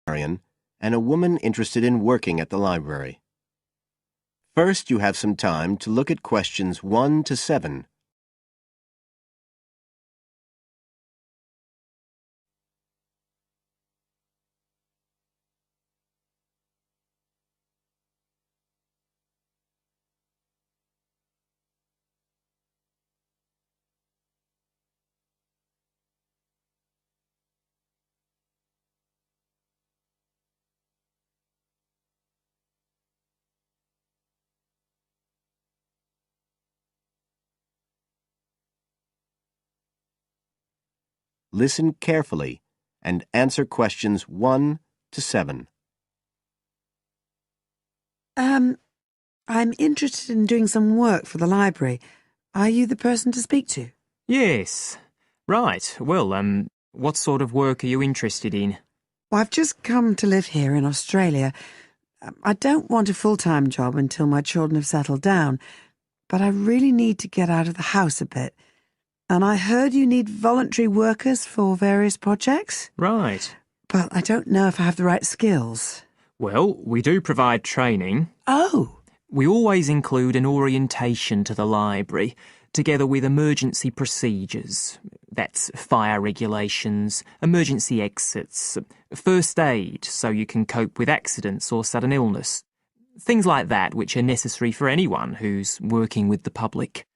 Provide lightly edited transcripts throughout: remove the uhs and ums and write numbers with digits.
librarian and a woman interested in working at the library. First, you have some time to look at questions 1 to 7. Listen carefully and answer questions 1 to 7. I'm interested in doing some work for the library. Are you the person to speak to? Yes. Right. Well, what sort of work are you interested in? Well, I've just come to live here in Australia. I don't want a full-time job until my children have settled down, but I really need to get out of the house a bit. And I heard you need voluntary workers for various projects. Right. But I don't know if I have the right skills. Well, we do provide training. Oh! We always include an orientation to the library, together with emergency procedures. That's fire regulations, emergency exits, first aid so you can cope with accidents or sudden illness. Things like that which are necessary for anyone who's working with the public.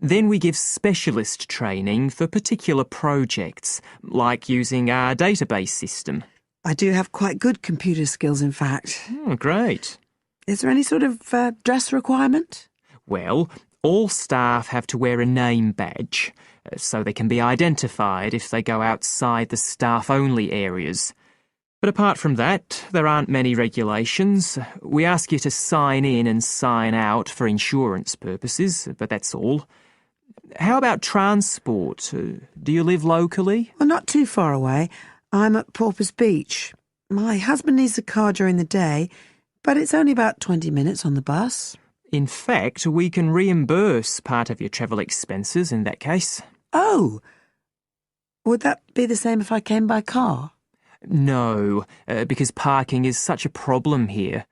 Then we give specialist training for particular projects, like using our database system. I do have quite good computer skills, in fact. Oh, great. Is there any sort of dress requirement? Well, all staff have to wear a name badge, so they can be identified if they go outside the staff-only areas. But apart from that, there aren't many regulations. We ask you to sign in and sign out for insurance purposes, but that's all. How about transport? Do you live locally? Well, not too far away. I'm at Porpoise Beach. My husband needs a car during the day, but it's only about 20 minutes on the bus. In fact, we can reimburse part of your travel expenses in that case. Oh! Would that be the same if I came by car? No, because parking is such a problem here.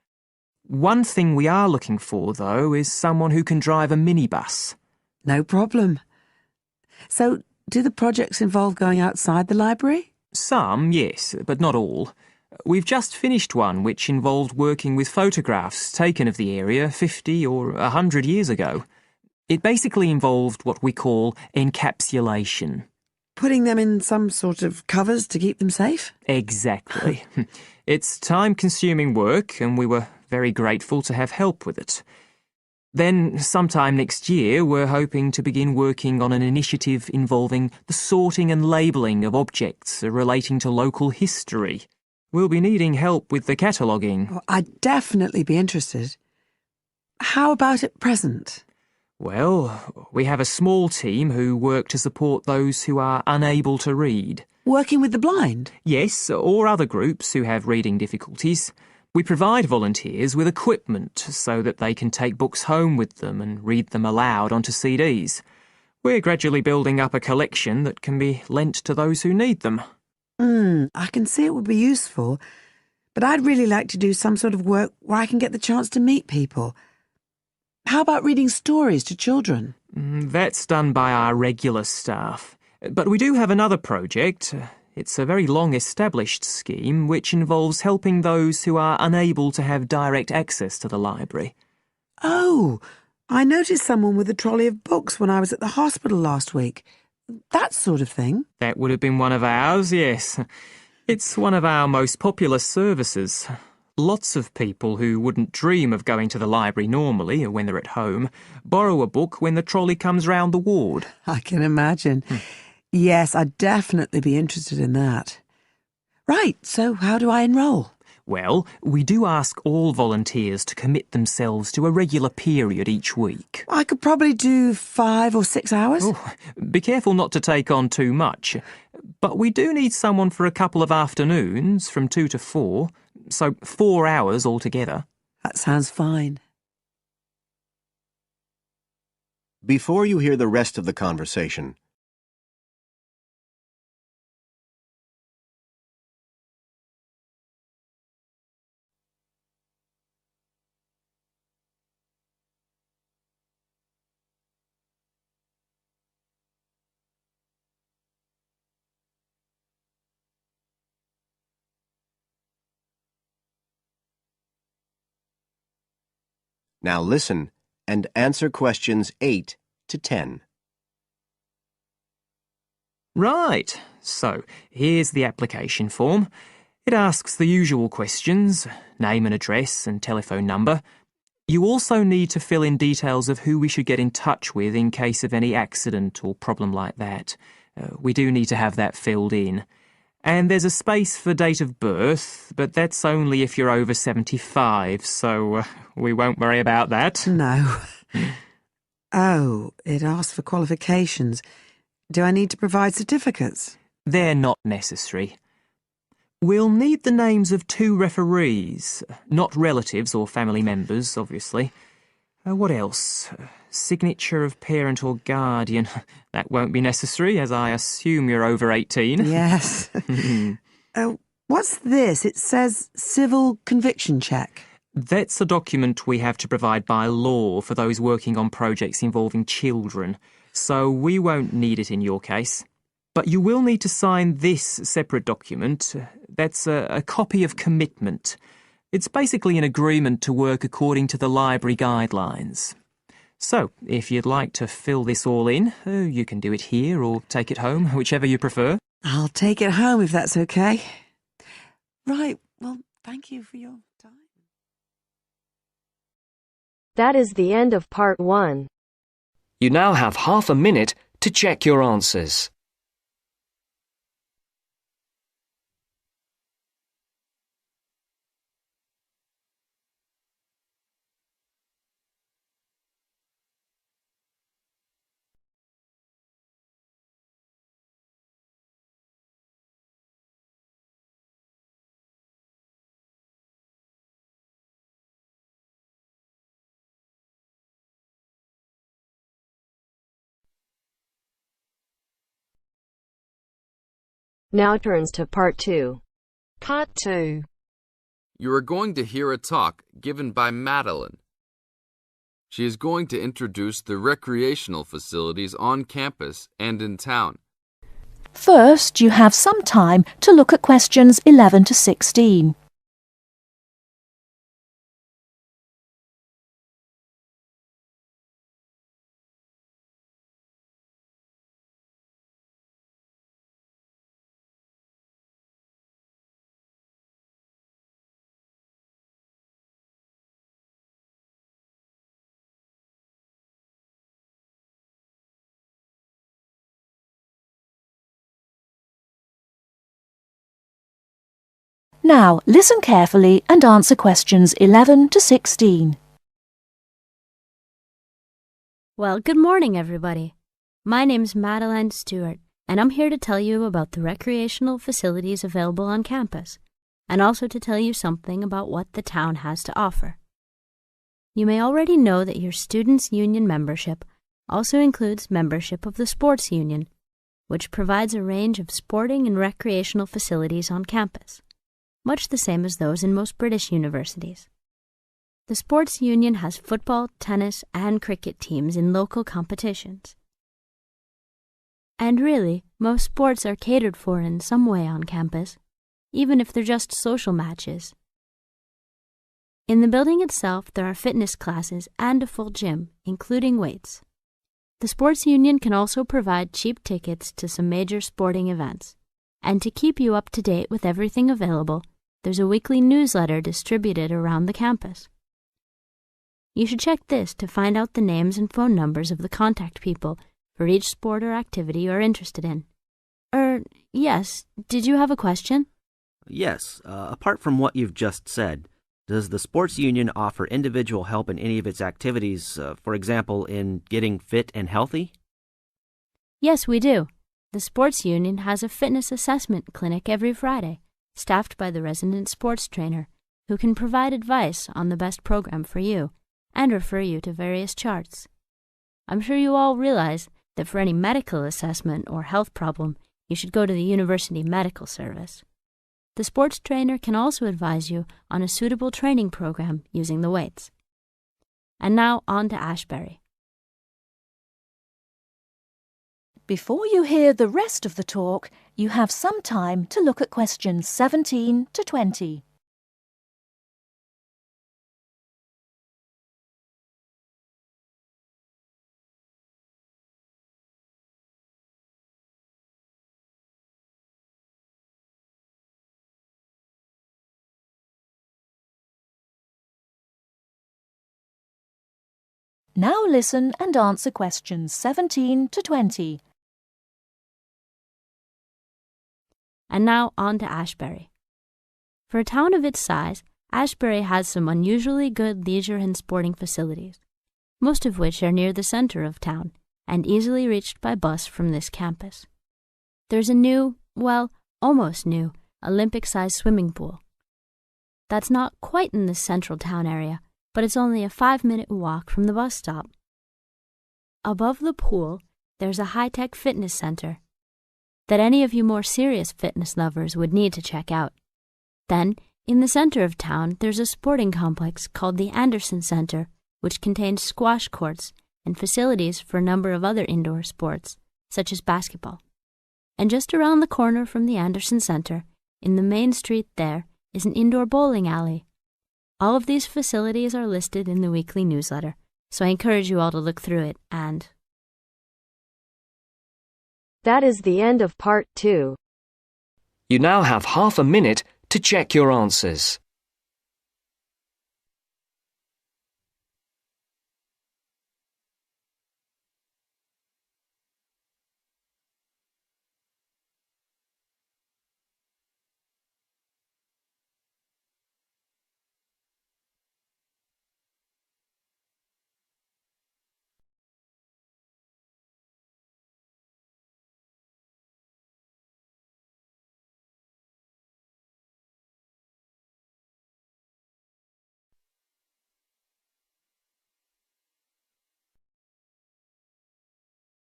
One thing we are looking for, though, is someone who can drive a minibus. No problem. So, do the projects involve going outside the library? Some, yes, but not all. We've just finished one which involved working with photographs taken of the area 50 or 100 years ago. It basically involved what we call encapsulation. Putting them in some sort of covers to keep them safe? Exactly. It's time-consuming work, and we were very grateful to have help with it. Then, sometime next year, we're hoping to begin working on an initiative involving the sorting and labelling of objects relating to local history. We'll be needing help with the cataloguing. Well, I'd definitely be interested. How about at present? Well, we have a small team who work to support those who are unable to read. Working with the blind? Yes, or other groups who have reading difficulties. We provide volunteers with equipment so that they can take books home with them and read them aloud onto CDs. We're gradually building up a collection that can be lent to those who need them. I can see it would be useful, but I'd really like to do some sort of work where I can get the chance to meet people. How about reading stories to children? That's done by our regular staff. But we do have another project. It's a very long-established scheme which involves helping those who are unable to have direct access to the library. Oh, I noticed someone with a trolley of books when I was at the hospital last week. That sort of thing. That would have been one of ours, yes. It's one of our most popular services. Lots of people who wouldn't dream of going to the library normally when they're at home borrow a book when the trolley comes round the ward. I can imagine. Yes, I'd definitely be interested in that. Right, so how do I enrol? Well, we do ask all volunteers to commit themselves to a regular period each week. I could probably do 5 or 6 hours. Oh, be careful not to take on too much. But we do need someone for a couple of afternoons from 2 to 4, so 4 hours altogether. That sounds fine. Before you hear the rest of the conversation, Now listen and answer questions 8 to 10. Right, so here's the application form. It asks the usual questions, name and address and telephone number. You also need to fill in details of who we should get in touch with in case of any accident or problem like that. We do need to have that filled in. And there's a space for date of birth, but that's only if you're over 75, so we won't worry about that. No. Oh, it asks for qualifications. Do I need to provide certificates? They're not necessary. We'll need the names of 2 referees, not relatives or family members, obviously. What else? Signature of parent or guardian. That won't be necessary, as I assume you're over 18. Yes. What's this? It says civil conviction check. That's a document we have to provide by law for those working on projects involving children, so we won't need it in your case. But you will need to sign this separate document. That's a copy of commitment. It's basically an agreement to work according to the library guidelines. So, if you'd like to fill this all in, you can do it here or take it home, whichever you prefer. I'll take it home if that's okay. Right, well, thank you for your time. That is the end of part 1. You now have half a minute to check your answers. Now turns to part 2. Part 2. You are going to hear a talk given by Madeline. She is going to introduce the recreational facilities on campus and in town. First, you have some time to look at questions 11 to 16. Now, listen carefully and answer questions 11 to 16. Well, good morning, everybody. My name's Madeline Stewart, and I'm here to tell you about the recreational facilities available on campus, and also to tell you something about what the town has to offer. You may already know that your students' union membership also includes membership of the sports union, which provides a range of sporting and recreational facilities on campus, much the same as those in most British universities. The sports union has football, tennis, and cricket teams in local competitions. And really, most sports are catered for in some way on campus, even if they're just social matches. In the building itself, there are fitness classes and a full gym, including weights. The sports union can also provide cheap tickets to some major sporting events. And to keep you up to date with everything available, there's a weekly newsletter distributed around the campus. You should check this to find out the names and phone numbers of the contact people for each sport or activity you're interested in. Yes, did you have a question? Yes, apart from what you've just said, does the sports union offer individual help in any of its activities, for example, in getting fit and healthy? Yes, we do. The sports union has a fitness assessment clinic every Friday, staffed by the resident sports trainer, who can provide advice on the best program for you and refer you to various charts. I'm sure you all realize that for any medical assessment or health problem, you should go to the University Medical Service. The sports trainer can also advise you on a suitable training program using the weights. And now on to Ashbury. Before you hear the rest of the talk, you have some time to look at questions 17 to 20. Now listen and answer questions 17 to 20. And now on to Ashbury. For a town of its size, Ashbury has some unusually good leisure and sporting facilities, most of which are near the center of town and easily reached by bus from this campus. There's a new, well, almost new, Olympic-sized swimming pool. That's not quite in the central town area, but it's only a 5-minute walk from the bus stop. Above the pool, there's a high-tech fitness center that any of you more serious fitness lovers would need to check out. Then, in the center of town, there's a sporting complex called the Anderson Center, which contains squash courts and facilities for a number of other indoor sports, such as basketball. And just around the corner from the Anderson Center, in the main street there, is an indoor bowling alley. All of these facilities are listed in the weekly newsletter, so I encourage you all to look through it and... That is the end of part 2. You now have half a minute to check your answers.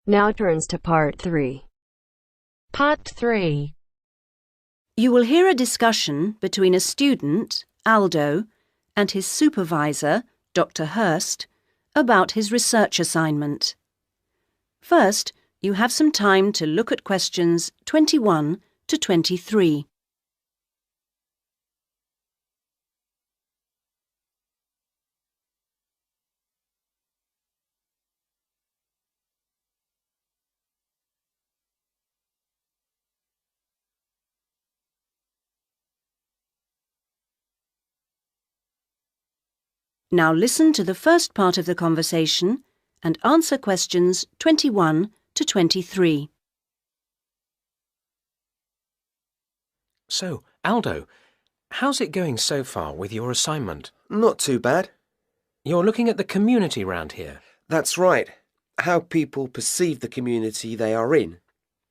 Now turns to part 3. Part 3. You will hear a discussion between a student, Aldo, and his supervisor, Dr. Hurst, about his research assignment. First, you have some time to look at questions 21 to 23. Now listen to the first part of the conversation and answer questions 21 to 23. So, Aldo, how's it going so far with your assignment? Not too bad. You're looking at the community round here. That's right. How people perceive the community they are in.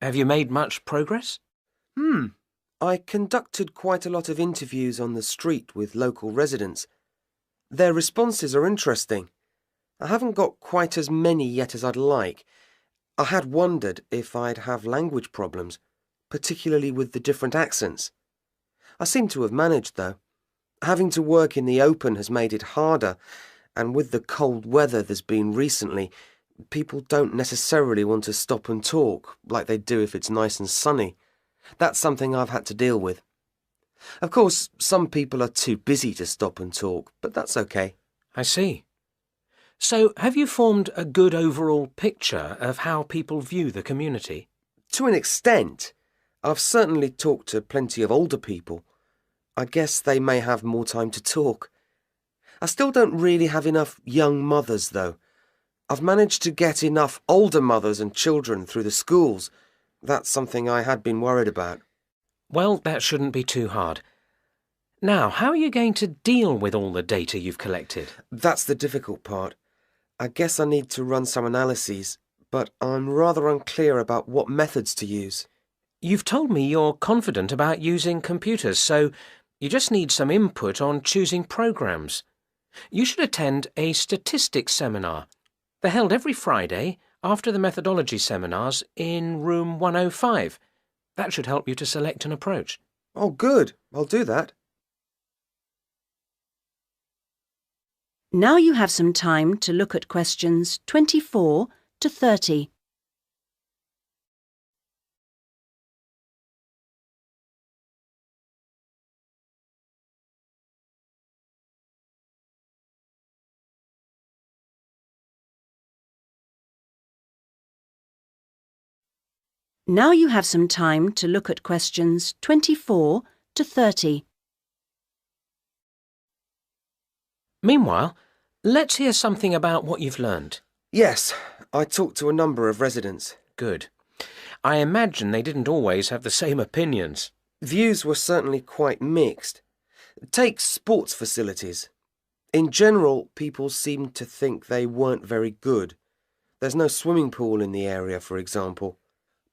Have you made much progress? I conducted quite a lot of interviews on the street with local residents. Their responses are interesting. I haven't got quite as many yet as I'd like. I had wondered if I'd have language problems, particularly with the different accents. I seem to have managed, though. Having to work in the open has made it harder, and with the cold weather there's been recently, people don't necessarily want to stop and talk like they do if it's nice and sunny. That's something I've had to deal with. Of course, some people are too busy to stop and talk, but that's okay. I see. So, have you formed a good overall picture of how people view the community? To an extent. I've certainly talked to plenty of older people. I guess they may have more time to talk. I still don't really have enough young mothers, though. I've managed to get enough older mothers and children through the schools. That's something I had been worried about. Well, that shouldn't be too hard. Now, how are you going to deal with all the data you've collected? That's the difficult part. I guess I need to run some analyses, but I'm rather unclear about what methods to use. You've told me you're confident about using computers, so you just need some input on choosing programs. You should attend a statistics seminar. They're held every Friday after the methodology seminars in room 105. That should help you to select an approach. Oh, good. I'll do that. Now you have some time to look at questions 24 to 30. Now you have some time to look at questions 24 to 30. Meanwhile, Let's hear something about what you've learned. Yes, I talked to a number of residents. Good. I imagine they didn't always have the same opinions. Views were certainly quite mixed. Take sports facilities. In general, people seemed to think they weren't very good. There's no swimming pool in the area, for example.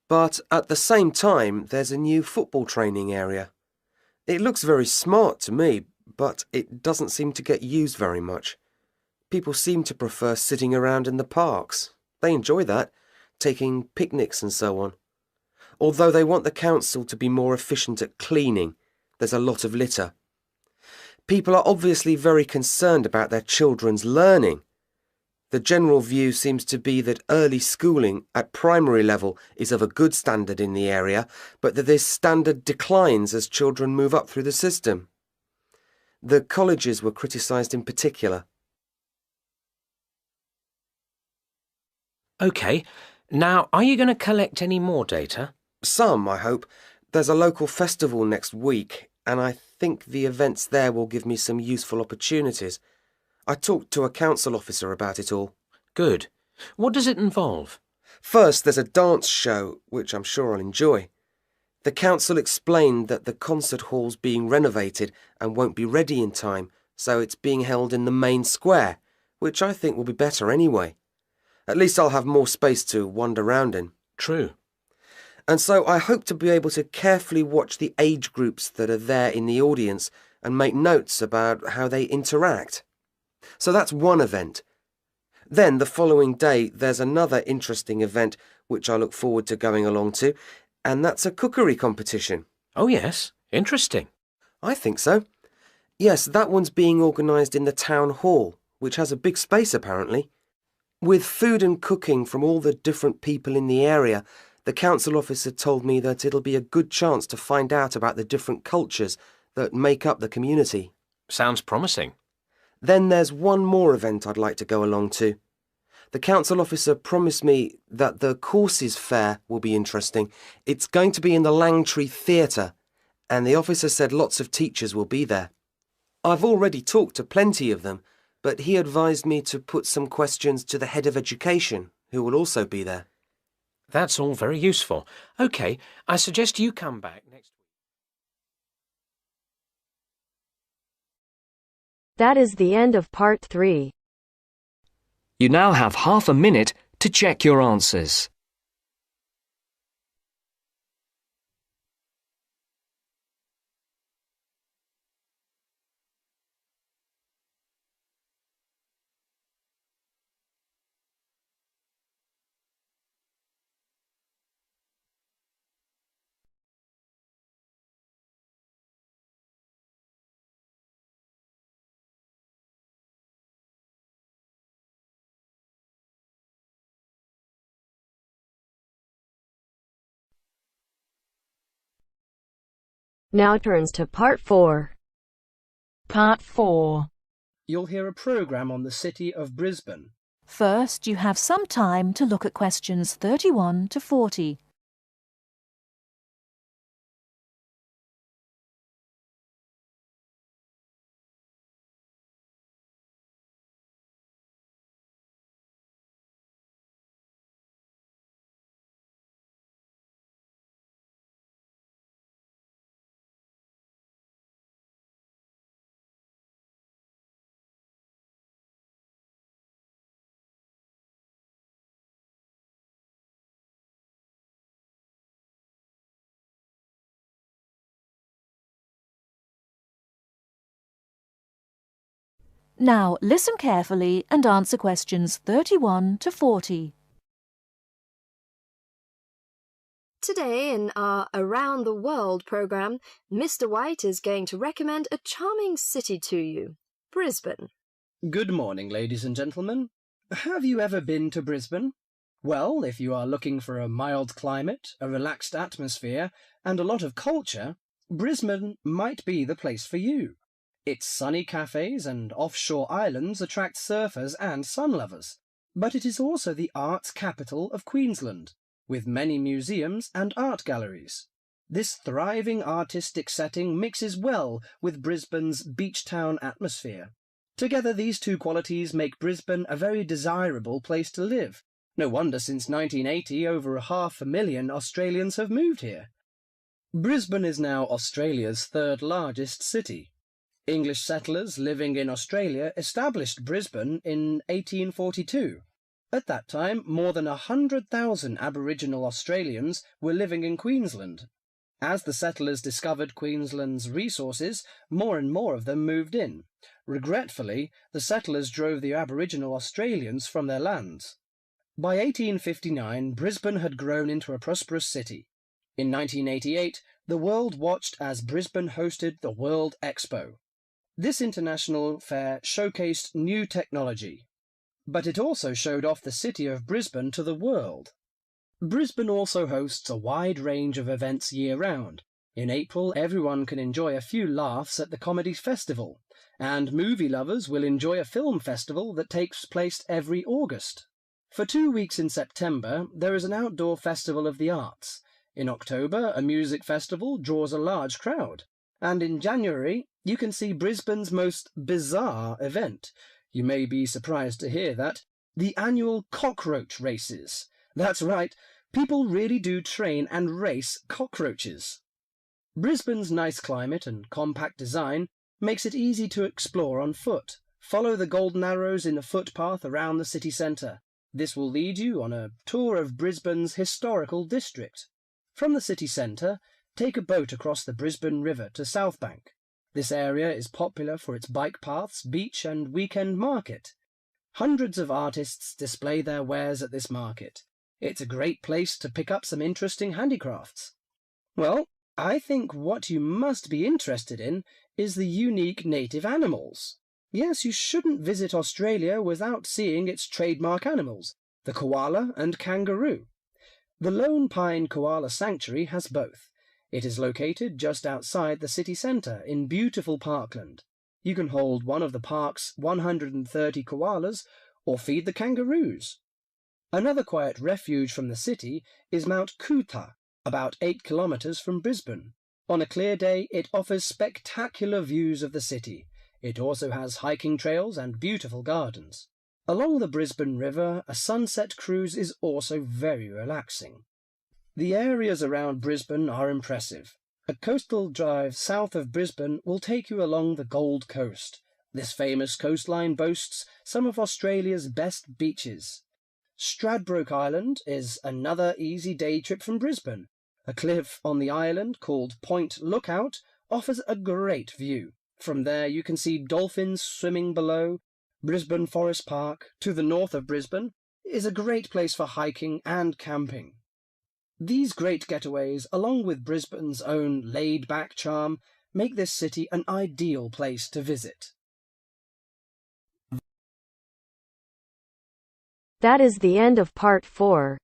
But at the same time, there's a new football training area. It looks very smart to me, but it doesn't seem to get used very much. People seem to prefer sitting around in the parks. They enjoy that, taking picnics and so on. Although they want the council to be more efficient at cleaning, there's a lot of litter. People are obviously very concerned about their children's learning. The general view seems to be that early schooling at primary level is of a good standard in the area, but that this standard declines as children move up through the system. The colleges were criticised in particular. OK. Now, are you going to collect any more data? Some, I hope. There's a local festival next week, and I think the events there will give me some useful opportunities. I talked to a council officer about it all. Good. What does it involve? First, there's a dance show, which I'm sure I'll enjoy. The council explained that the concert hall's being renovated and won't be ready in time, so it's being held in the main square, which I think will be better anyway. At least I'll have more space to wander around in. True. And so I hope to be able to carefully watch the age groups that are there in the audience and make notes about how they interact. So that's one event. Then the following day there's another interesting event which I look forward to going along to, and that's a cookery competition. Oh yes, interesting. I think so. Yes, that one's being organised in the town hall, which has a big space apparently. With food and cooking from all the different people in the area, the council officer told me that it'll be a good chance to find out about the different cultures that make up the community. Sounds promising. Then there's one more event I'd like to go along to. The council officer promised me that the courses fair will be interesting. It's going to be in the Langtree Theatre, and the officer said lots of teachers will be there. I've already talked to plenty of them, but he advised me to put some questions to the head of education, who will also be there. That's all very useful. OK, I suggest you come back next week. That is the end of part 3. You now have half a minute to check your answers. Now turns to part 4. Part 4. You'll hear a programme on the city of Brisbane. First, you have some time to look at questions 31 to 40. Now listen carefully and answer questions 31 to 40. Today in our Around the World programme, Mr. White is going to recommend a charming city to you, Brisbane. Good morning, ladies and gentlemen. Have you ever been to Brisbane? Well, if you are looking for a mild climate, a relaxed atmosphere, and a lot of culture, Brisbane might be the place for you. Its sunny cafes and offshore islands attract surfers and sun lovers, but it is also the arts capital of Queensland, with many museums and art galleries. This thriving artistic setting mixes well with Brisbane's beach town atmosphere. Together, these two qualities make Brisbane a very desirable place to live. No wonder since 1980 over 500,000 Australians have moved here. Brisbane is now Australia's third largest city. English settlers living in Australia established Brisbane in 1842. At that time, more than 100,000 Aboriginal Australians were living in Queensland. As the settlers discovered Queensland's resources, more and more of them moved in. Regretfully, the settlers drove the Aboriginal Australians from their lands. By 1859, Brisbane had grown into a prosperous city. In 1988, the world watched as Brisbane hosted the World Expo. This international fair showcased new technology, but it also showed off the city of Brisbane to the world. Brisbane also hosts a wide range of events year-round. In April, everyone can enjoy a few laughs at the Comedy Festival, and movie lovers will enjoy a film festival that takes place every August. For 2 weeks in September, there is an outdoor festival of the arts. In October, a music festival draws a large crowd. And in January, you can see Brisbane's most bizarre event. You may be surprised to hear that. The annual cockroach races. That's right, people really do train and race cockroaches. Brisbane's nice climate and compact design makes it easy to explore on foot. Follow the golden arrows in the footpath around the city centre. This will lead you on a tour of Brisbane's historical district. From the city centre, take a boat across the Brisbane River to South Bank. This area is popular for its bike paths, beach and weekend market. Hundreds of artists display their wares at this market. It's a great place to pick up some interesting handicrafts. Well, I think what you must be interested in is the unique native animals. Yes, you shouldn't visit Australia without seeing its trademark animals, the koala and kangaroo. The Lone Pine Koala Sanctuary has both. It is located just outside the city centre in beautiful parkland. You can hold one of the park's 130 koalas or feed the kangaroos. Another quiet refuge from the city is Mount Coot-tha, about 8 kilometres from Brisbane. On a clear day, it offers spectacular views of the city. It also has hiking trails and beautiful gardens. Along the Brisbane River, a sunset cruise is also very relaxing. The areas around Brisbane are impressive. A coastal drive south of Brisbane will take you along the Gold Coast. This famous coastline boasts some of Australia's best beaches. Stradbroke Island is another easy day trip from Brisbane. A cliff on the island called Point Lookout offers a great view. From there you can see dolphins swimming below. Brisbane Forest Park, to the north of Brisbane, is a great place for hiking and camping. These great getaways, along with Brisbane's own laid-back charm, make this city an ideal place to visit. That is the end of part 4.